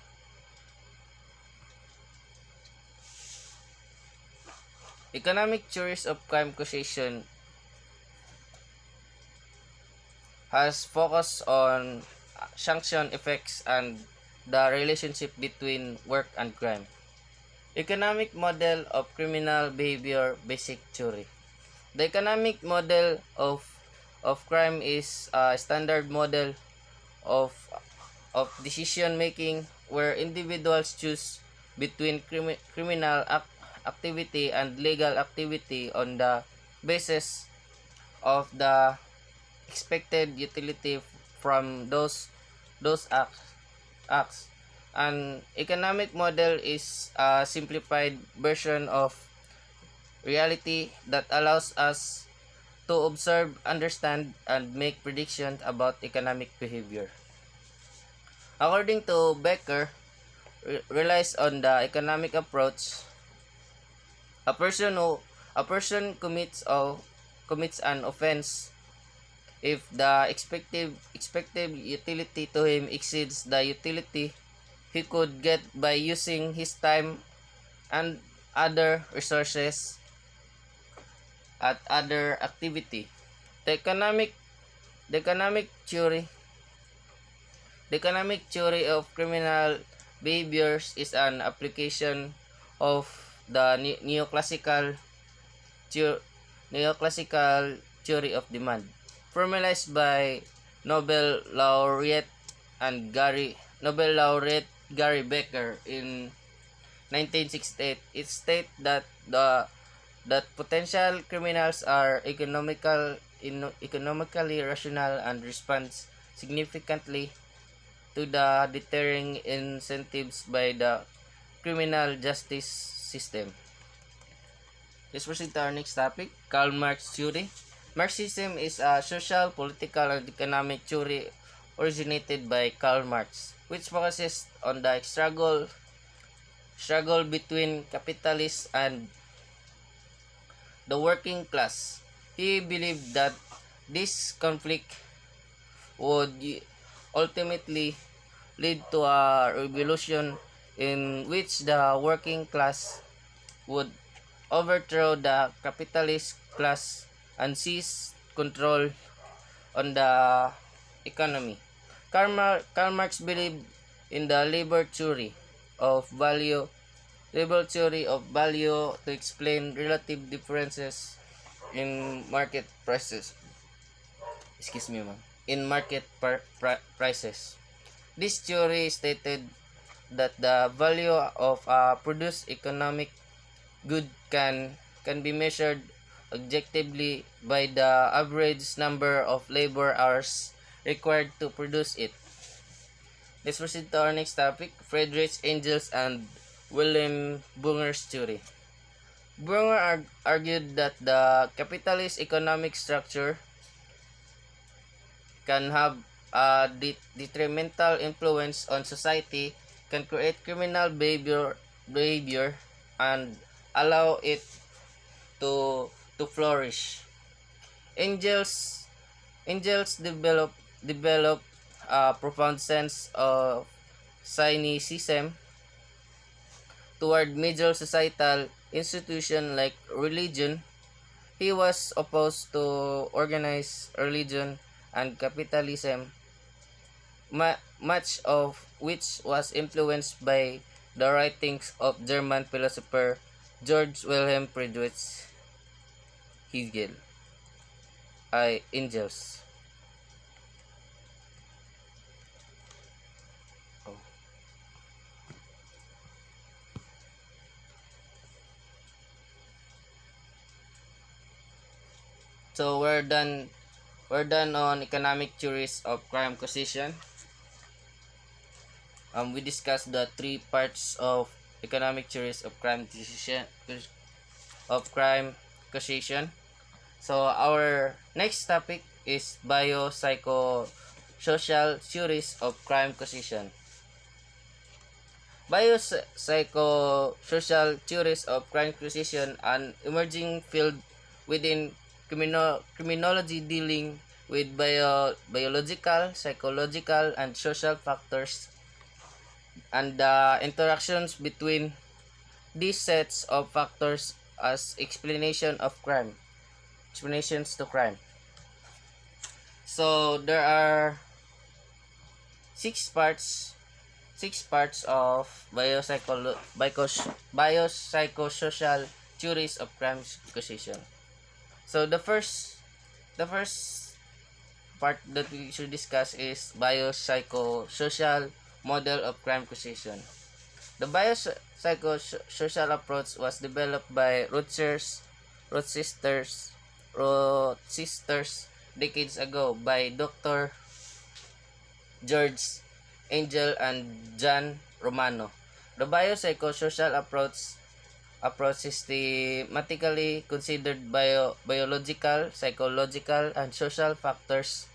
Economic theories of crime causation has focused on sanction effects and the relationship between work and crime. Economic model of criminal behavior basic theory. The economic model of crime is a standard model of decision making where individuals choose between criminal activity and legal activity on the basis of the expected utility from those acts. An economic model is a simplified version of reality that allows us to observe, understand, and make predictions about economic behavior. According to Becker, relies on the economic approach. A person commits an offense if the expected utility to him exceeds the utility he could get by using his time and other resources at other activity. The economic the economic theory the economic theory of criminal behaviors is an application of the neoclassical theory of demand, formalized by Nobel laureate Gary Becker in 1968. It states that potential criminals are economically rational and responds significantly to the deterring incentives by the criminal justice system. Let's proceed to our next topic, Karl Marx theory. Marxism is a social, political, and economic theory originated by Karl Marx, which focuses on the struggle between capitalists and the working class. He believed that this conflict would ultimately lead to a revolution in which the working class would overthrow the capitalist class and seize control on the economy. Karl Marx believed in the labor theory of value to explain relative differences in market prices. Excuse me, ma'am. In market prices. This theory stated that the value of a produced economic good can be measured objectively by the average number of labor hours required to produce it. Let's proceed to our next topic, Friedrich Engels and Wilhelm Bunger's theory. Bunger argued that the capitalist economic structure can have a detrimental influence on society, can create criminal behavior and allow it to flourish. Engels developed a profound sense of cynicism toward major societal institutions like religion. He was opposed to organized religion and capitalism, much of which was influenced by the writings of German philosopher George Wilhelm Friedrich Engels. Oh. So we're done on economic theories of crime causation. We discussed the three parts of economic theories of crime causation. So our next topic is biopsychosocial biopsychosocial theories of crime causation. Biopsychosocial theories of crime causation, an emerging field within criminology dealing with biological, psychological, and social factors and the interactions between these sets of factors as explanations to crime. So there are six parts of biopsychosocial theories of crime causation. So the first part that we should discuss is biopsychosocial model of crime causation. The biopsychosocial approach was developed by Rothsisters decades ago by Dr. George Angel and John Romano. The biopsychosocial approach systematically considered biological, psychological, and social factors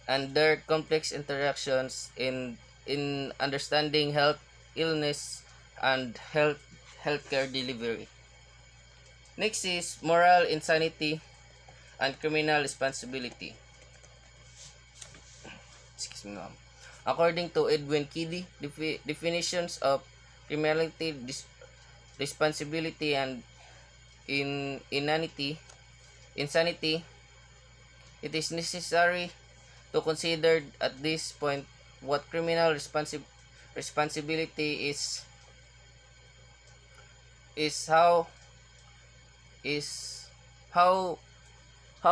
and their complex interactions in understanding health, illness, and healthcare delivery. Next is moral insanity and criminal responsibility. Excuse me, ma'am. According to Edwin Kiddy, definitions of criminality, responsibility, and insanity, it is necessary to consider at this point what criminal responsibility is how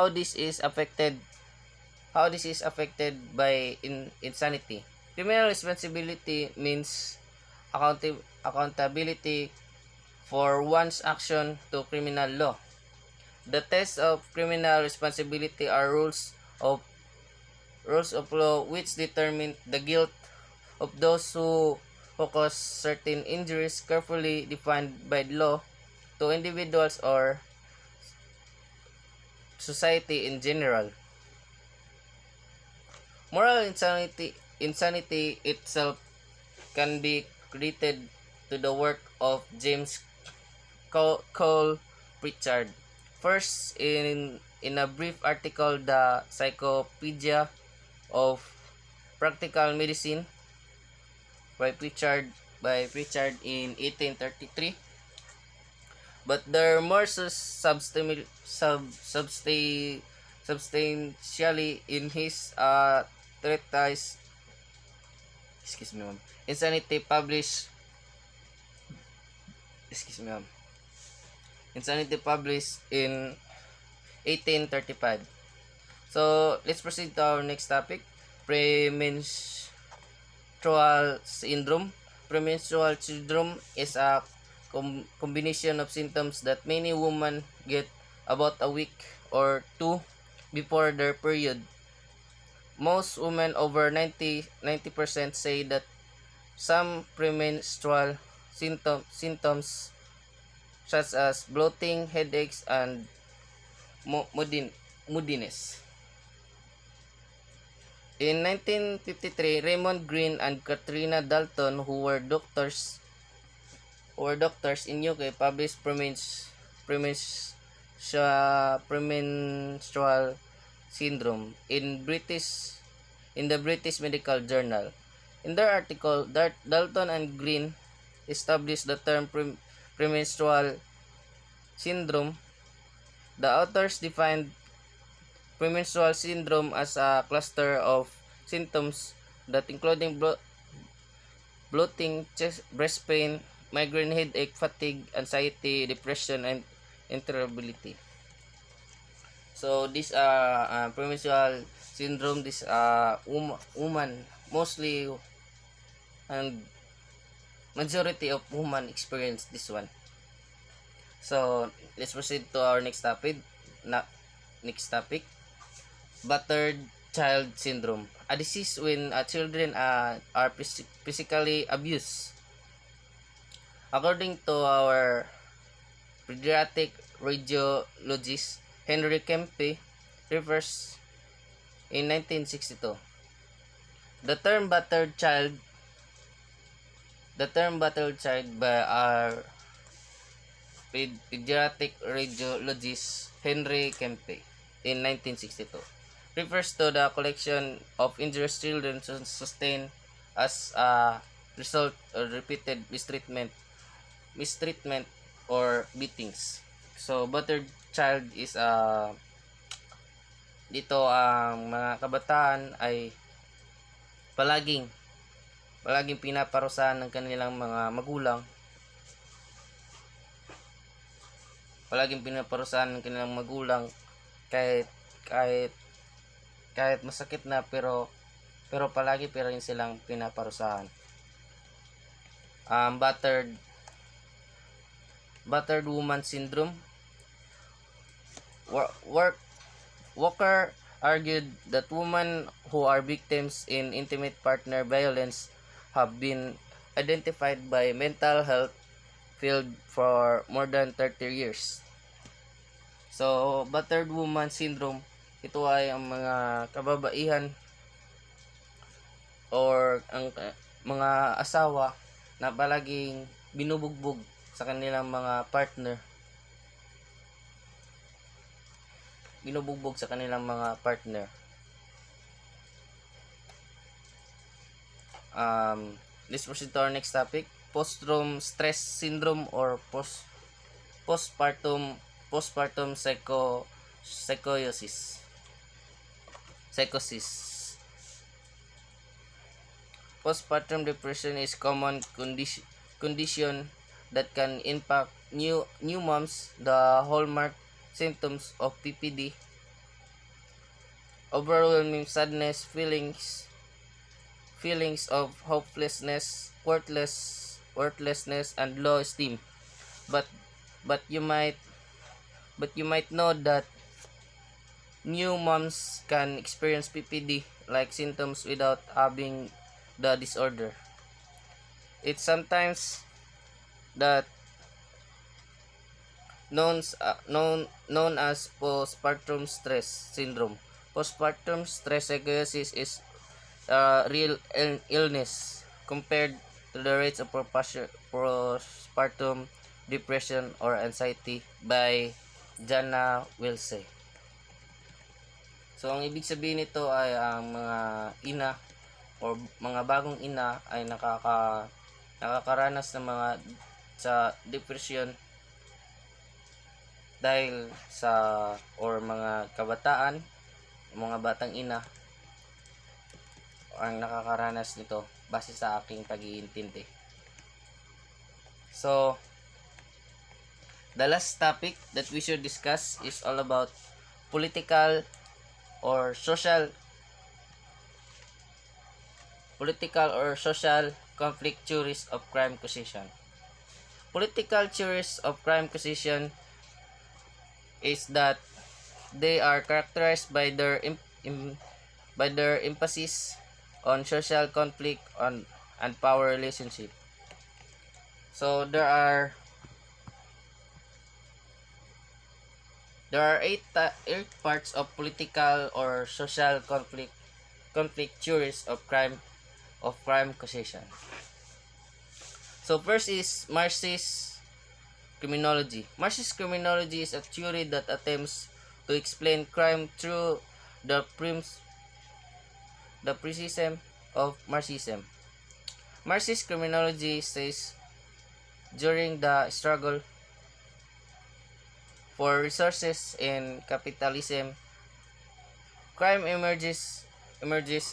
this is affected by insanity. Criminal responsibility means accountability for one's action to criminal law. The tests of criminal responsibility are rules of law which determine the guilt of those who cause certain injuries, carefully defined by law to individuals or society in general. Moral insanity itself can be credited to the work of James Cole Pritchard. First, in a brief article, The Psychopedia of Practical Medicine by Pritchard in 1833. But there are more substantially in his treatise Insanity published in 1835. So let's proceed to our next topic, premenstrual syndrome. Premenstrual syndrome is a combination of symptoms that many women get about a week or two before their period. Most women, over 90% say that some premenstrual symptoms such as bloating, headaches, and moodiness. In 1953, Raymond Green and Katrina Dalton, who were doctors in UK, published premenstrual syndrome in the British Medical Journal. In their article, Dalton and Green established the term premenstrual syndrome. The authors defined premenstrual syndrome as a cluster of symptoms that including bloating, breast pain, migraine headache, fatigue, anxiety, depression, and irritability. So these are premenstrual syndrome. This woman mostly and majority of women experience this one. So let's proceed to our next topic. Battered child syndrome, a disease when children are physically abused. According to our pediatric radiologist Henry Kempe, refers in 1962. The term battered child by our pediatric radiologist Henry Crim2 in 1962 refers to the collection of injured children sustained as a result of repeated mistreatment or beatings. So battered child is dito ang mga kabataan ay palaging pinaparusahan ng kanilang mga magulang. Kahit masakit na pero palagi rin silang pinaparusahan. Battered woman syndrome. Walker argued that women who are victims in intimate partner violence have been identified by mental health field for more than 30 years. So, battered woman syndrome, ito ay ang mga kababaihan or ang mga asawa na palaging binubugbog sa kanilang mga partner. Let's proceed to our next topic. Postpartum stress syndrome or postpartum psychosis. Postpartum depression is common condition that can impact new moms. The hallmark symptoms of PPD: overwhelming sadness, feelings of hopelessness, worthlessness, and low esteem. But you might know that new moms can experience PPD like symptoms without having the disorder. It's sometimes that known as postpartum stress syndrome. Postpartum stress psychosis is a real illness compared to the rates of postpartum depression or anxiety by Jana Wilsey. So, ang ibig sabihin nito ay ang mga ina o mga bagong ina ay nakakaranas ng sa depression dahil sa mga kabataan, mga batang ina ang nakakaranas nito base sa aking pag-iintindi. So, the last topic that we should discuss is all about political or social conflict theories of crime causation. Political theories of crime causation is that they are characterized by their emphasis on social conflict and power relationship. So there are 8 parts of political or social conflict theories of crime causation. So first is Marxist criminology. Marxist criminology is a theory that attempts to explain crime through the prism of Marxism. Marxist criminology says during the struggle for resources in capitalism, crime emerges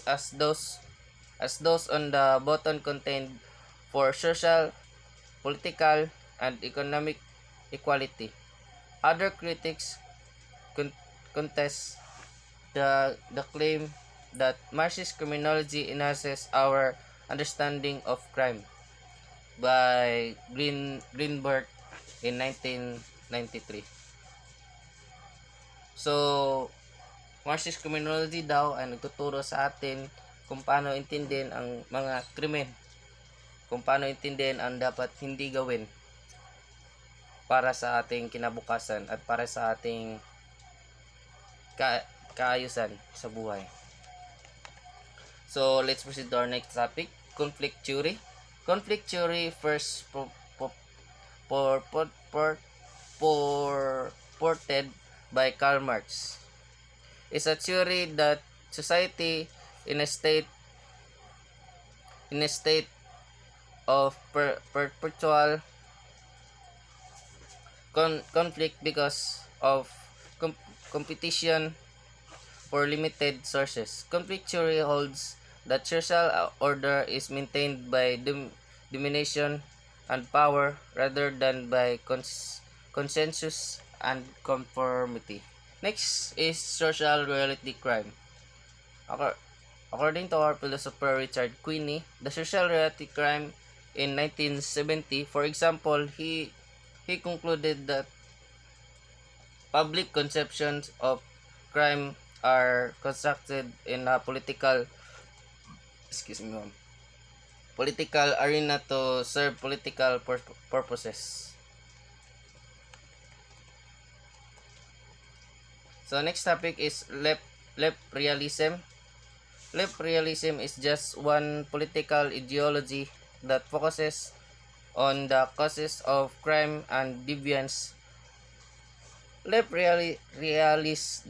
as those on the bottom contend for social, political, and economic equality. Other critics contest the claim that Marxist criminology enhances our understanding of crime by Greenberg in 1993. So, Marxist criminology daw ay nagtuturo sa atin kung paano intindihin ang mga krimen, kung paano intindihin ang dapat hindi gawin para sa ating kinabukasan at para sa ating kaayusan sa buhay. So let's proceed to our next topic, conflict theory. Conflict theory first por, por, por, ported by Karl Marx is a theory that society in a state in a state of perpetual conflict because of com- competition for limited sources. Conflict theory holds that social order is maintained by domination and power rather than by consensus and conformity. Next is social reality crime. According to our philosopher Richard Queenie, the social reality crime in 1970, for example, he concluded that public conceptions of crime are constructed in a political arena to serve political purposes. So next topic is left realism. Left realism is just one political ideology that focuses on the causes of crime and deviance. Realists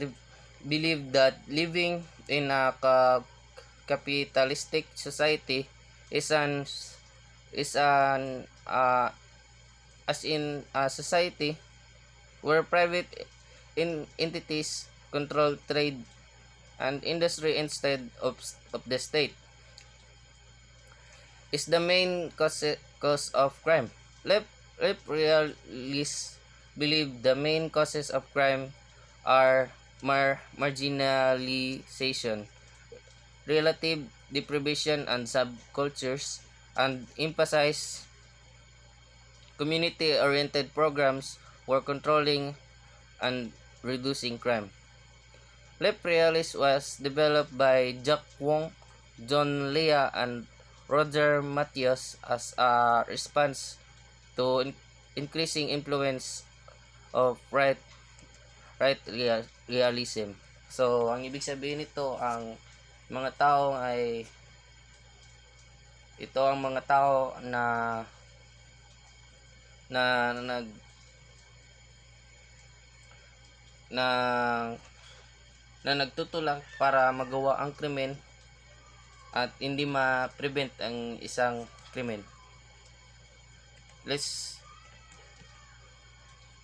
believe that living in a capitalistic society is an as in a society where private entities control trade and industry instead of the state is the main cause of crime. Left realists believe the main causes of crime are marginalization, relative deprivation and subcultures, and emphasize community-oriented programs for controlling and reducing crime. Left realism was developed by Jack Wong, John Lea, and Roger Matthias as a response to increasing influence of realism. So, ang ibig sabihin nito, ang mga tao ay ito ang mga tao na na nag na na nagtutulak para magawa ang krimen at hindi ma-prevent ang isang krimen. Let's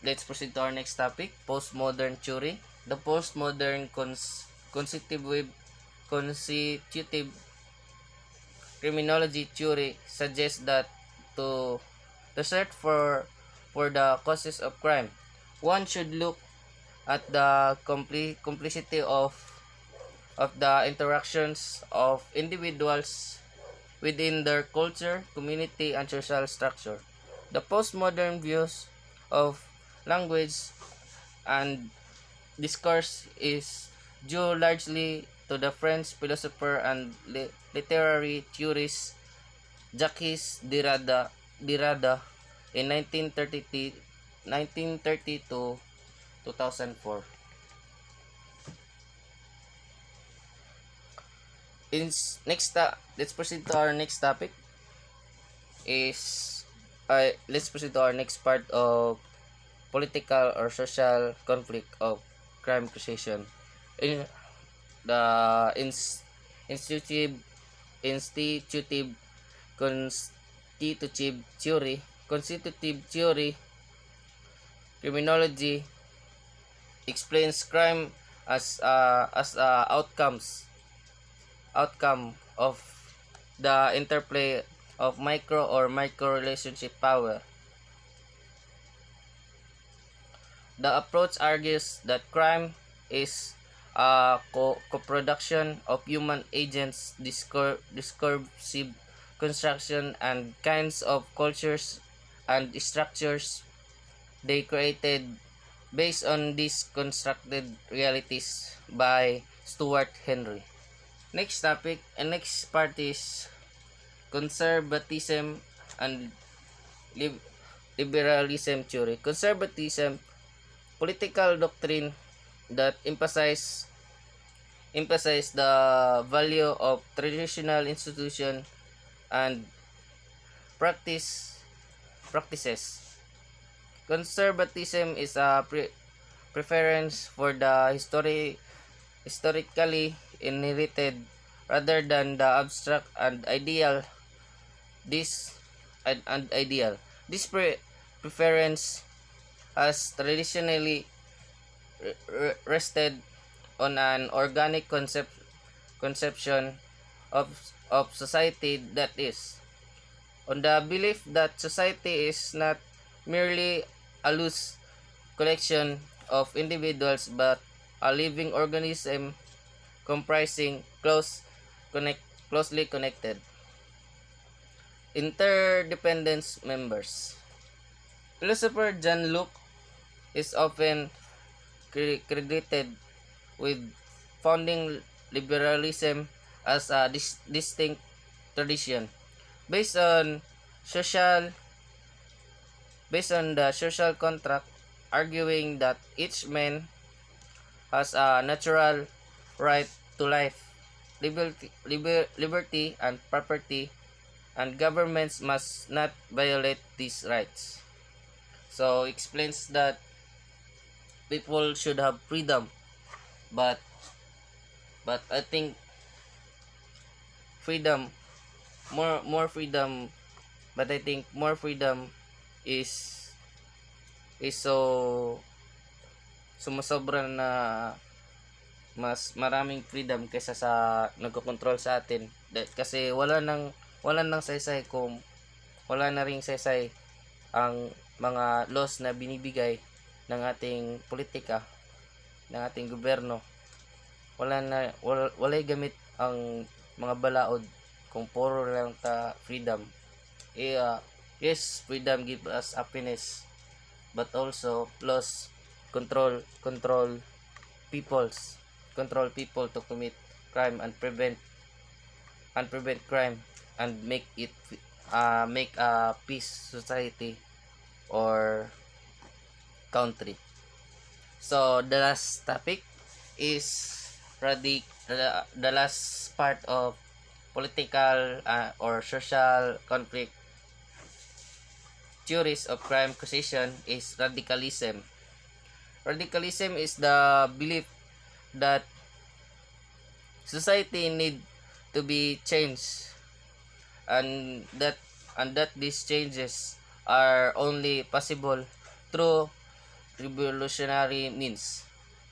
proceed to our next topic, postmodern theory. The postmodern constitutive criminology theory suggests that to search for the causes of crime, one should look at the complexity of the interactions of individuals within their culture, community, and social structure. The postmodern views of language and discourse is due largely to the French philosopher and literary theorist Jacques Derrida in 1930 to 2004. Let's proceed to our next topic. Let's proceed to our next part of political or social conflict of crime accusation. In the institutive constitutive theory criminology explains crime as outcome of the interplay of micro relationship power. The approach argues that crime is a co-production of human agents, discursive construction, and kinds of cultures and structures they created based on these constructed realities by Stuart Henry. Next topic and next part is conservatism and liberalism theory. Conservatism, political doctrine that emphasize emphasize the value of traditional institution and practices. Conservatism is a preference for the historically inherited rather than the abstract and ideal. This preference has traditionally rested on an organic conception of society, that is, on the belief that society is not merely a loose collection of individuals but a living organism comprising closely connected, interdependent members. Philosopher John Locke is often credited with founding liberalism as a distinct tradition based on social based on the social contract, arguing that each man has a natural right to life, liberty and property, and governments must not violate these rights. So explains that people should have freedom, but I think freedom more freedom, but I think more freedom is so sumasobra na mas maraming freedom kaysa sa nagko-control sa atin. Kasi wala nang saysay kung wala na ring saysay ang mga laws na binibigay ng ating politika, ng ating gobyerno. Walay gamit ang mga balaod kung puro lang ta freedom. Yes, freedom gives us happiness, but also laws control people to commit crime and prevent crime and make a peace society or country. So the last topic is the last part of political or social conflict theories of crime causation is radicalism. Radicalism is the belief that society need to be changed, and that these changes are only possible through revolutionary means.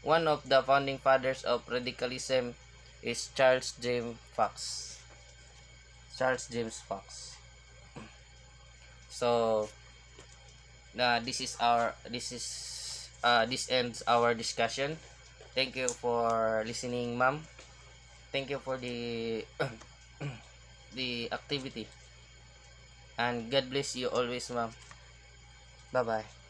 One of the founding fathers of radicalism is Charles James Fox. So this ends our discussion. Thank you for listening, ma'am. Thank you for the the activity, and God bless you always, ma'am. Bye bye.